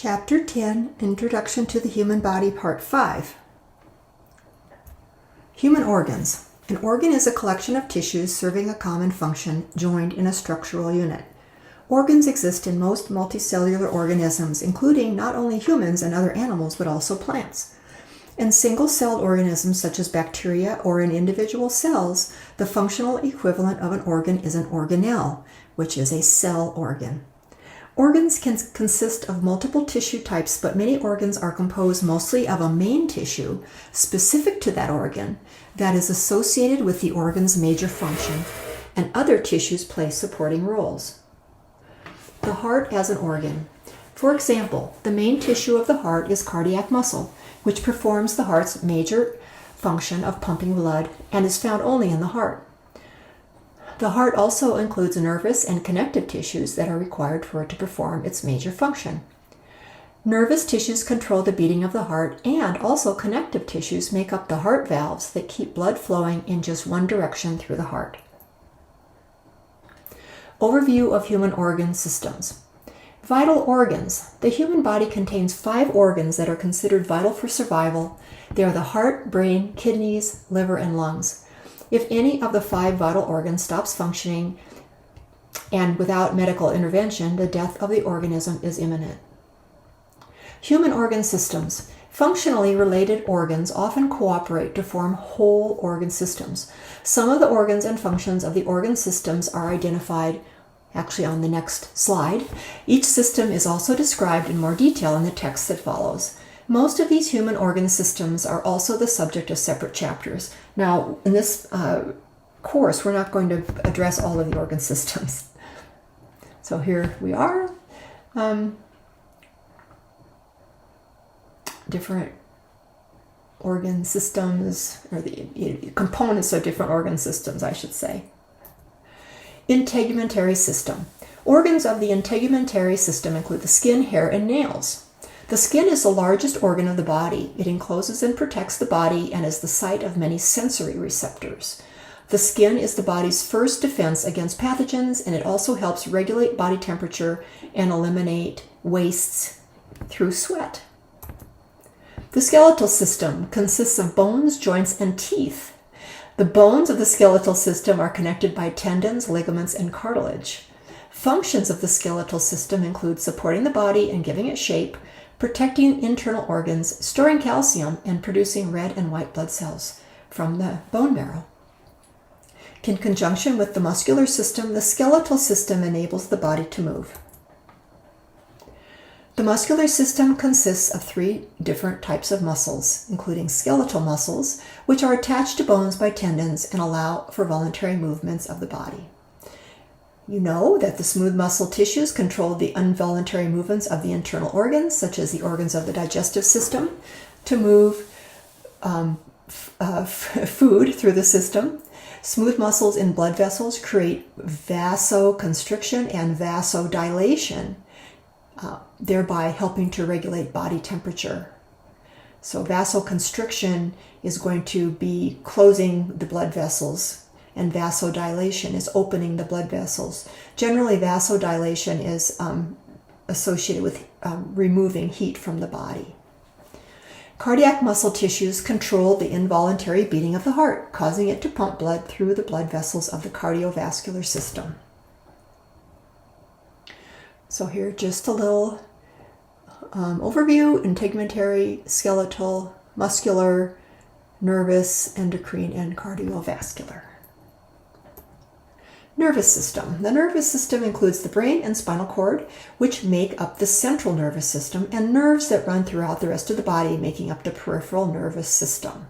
Chapter 10, Introduction to the Human Body, Part 5. Human organs. An organ is a collection of tissues serving a common function joined in a structural unit. Organs exist in most multicellular organisms, including not only humans and other animals, but also plants. In single-celled organisms such as bacteria or in individual cells, the functional equivalent of an organ is an organelle, which is a cell organ. Organs can consist of multiple tissue types, but many organs are composed mostly of a main tissue specific to that organ that is associated with the organ's major function, and other tissues play supporting roles. The heart as an organ. For example, the main tissue of the heart is cardiac muscle, which performs the heart's major function of pumping blood and is found only in the heart. The heart also includes nervous and connective tissues that are required for it to perform its major function. Nervous tissues control the beating of the heart, and also connective tissues make up the heart valves that keep blood flowing in just one direction through the heart. Overview of human organ systems. Vital organs. The human body contains 5 organs that are considered vital for survival. They are the heart, brain, kidneys, liver, and lungs. If any of the 5 vital organs stops functioning, and without medical intervention, the death of the organism is imminent. Human organ systems. Functionally related organs often cooperate to form whole organ systems. Some of the organs and functions of the organ systems are identified actually on the next slide. Each system is also described in more detail in the text that follows. Most of these human organ systems are also the subject of separate chapters. Now, in this course, we're not going to address all of the organ systems. So here we are. Different organ systems, or the components of different organ systems, I should say. Integumentary system. Organs of the integumentary system include the skin, hair, and nails. The skin is the largest organ of the body. It encloses and protects the body and is the site of many sensory receptors. The skin is the body's first defense against pathogens, and it also helps regulate body temperature and eliminate wastes through sweat. The skeletal system consists of bones, joints, and teeth. The bones of the skeletal system are connected by tendons, ligaments, and cartilage. Functions of the skeletal system include supporting the body and giving it shape, protecting internal organs, storing calcium, and producing red and white blood cells from the bone marrow. In conjunction with the muscular system, the skeletal system enables the body to move. The muscular system consists of 3 different types of muscles, including skeletal muscles, which are attached to bones by tendons and allow for voluntary movements of the body. You know that the smooth muscle tissues control the involuntary movements of the internal organs, such as the organs of the digestive system, to move food through the system. Smooth muscles in blood vessels create vasoconstriction and vasodilation, thereby helping to regulate body temperature. So vasoconstriction is going to be closing the blood vessels, and vasodilation is opening the blood vessels. Generally, vasodilation is associated with removing heat from the body. Cardiac muscle tissues control the involuntary beating of the heart, causing it to pump blood through the blood vessels of the cardiovascular system. So here, just a little overview: integumentary, skeletal, muscular, nervous, endocrine, and cardiovascular. Nervous system. The nervous system includes the brain and spinal cord, which make up the central nervous system, and nerves that run throughout the rest of the body, making up the peripheral nervous system.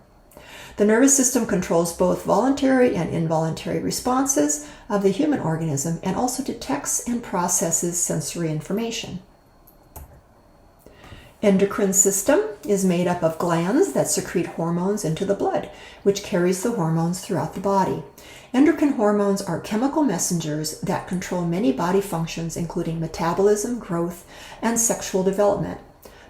The nervous system controls both voluntary and involuntary responses of the human organism, and also detects and processes sensory information. Endocrine system is made up of glands that secrete hormones into the blood, which carries the hormones throughout the body. Endocrine hormones are chemical messengers that control many body functions, including metabolism, growth, and sexual development.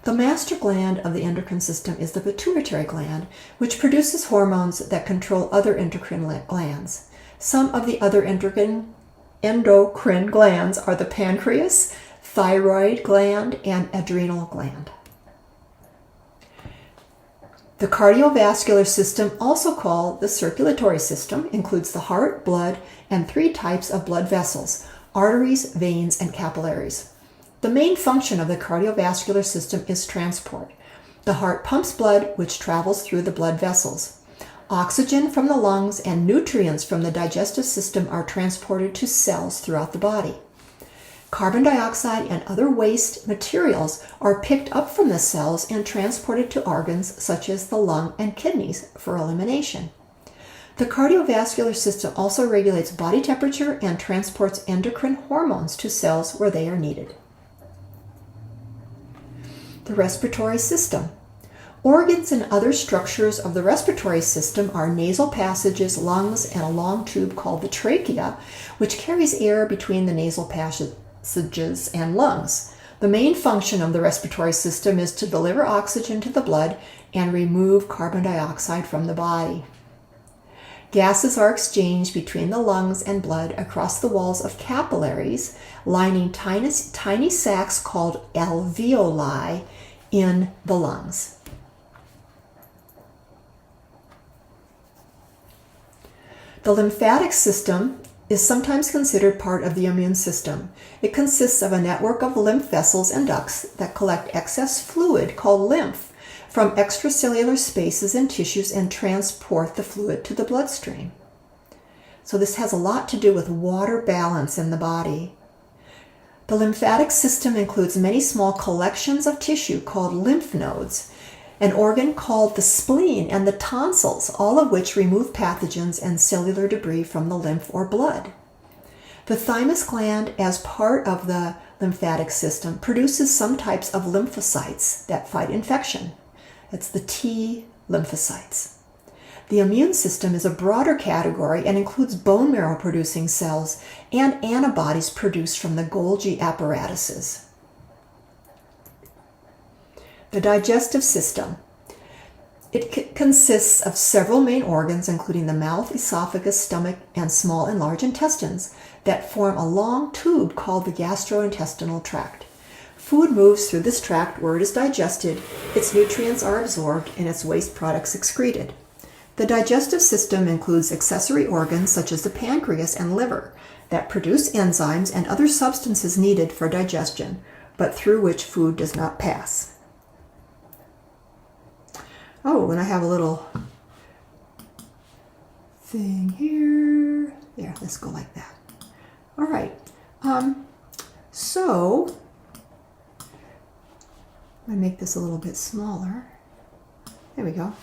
The master gland of the endocrine system is the pituitary gland, which produces hormones that control other endocrine glands. Some of the other endocrine glands are the pancreas, thyroid gland, and adrenal gland. The cardiovascular system, also called the circulatory system, includes the heart, blood, and 3 types of blood vessels: arteries, veins, and capillaries. The main function of the cardiovascular system is transport. The heart pumps blood, which travels through the blood vessels. Oxygen from the lungs and nutrients from the digestive system are transported to cells throughout the body. Carbon dioxide and other waste materials are picked up from the cells and transported to organs such as the lung and kidneys for elimination. The cardiovascular system also regulates body temperature and transports endocrine hormones to cells where they are needed. The respiratory system. Organs and other structures of the respiratory system are nasal passages, lungs, and a long tube called the trachea, which carries air between the nasal passages and lungs. The main function of the respiratory system is to deliver oxygen to the blood and remove carbon dioxide from the body. Gases are exchanged between the lungs and blood across the walls of capillaries, lining tiny sacs called alveoli in the lungs. The lymphatic system is sometimes considered part of the immune system. It consists of a network of lymph vessels and ducts that collect excess fluid called lymph from extracellular spaces and tissues and transport the fluid to the bloodstream. So this has a lot to do with water balance in the body. The lymphatic system includes many small collections of tissue called lymph nodes, an organ called the spleen, and the tonsils, all of which remove pathogens and cellular debris from the lymph or blood. The thymus gland, as part of the lymphatic system, produces some types of lymphocytes that fight infection. It's the T lymphocytes. The immune system is a broader category and includes bone marrow producing cells and antibodies produced from the Golgi apparatuses. The digestive system. It consists of several main organs, including the mouth, esophagus, stomach, and small and large intestines, that form a long tube called the gastrointestinal tract. Food moves through this tract where it is digested, its nutrients are absorbed, and its waste products excreted. The digestive system includes accessory organs such as the pancreas and liver that produce enzymes and other substances needed for digestion, but through which food does not pass. Oh, and I have a little thing here. There, let's go like that. All right. So I make this a little bit smaller. There we go.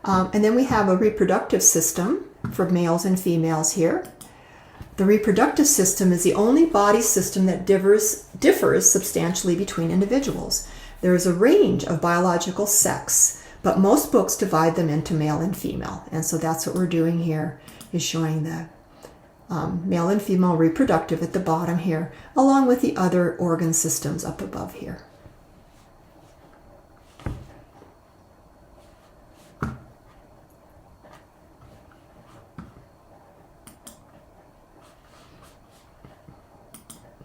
And then we have a reproductive system for males and females here. The reproductive system is the only body system that differs substantially between individuals. There is a range of biological sex, but most books divide them into male and female. And so that's what we're doing here, is showing the male and female reproductive at the bottom here, along with the other organ systems up above here.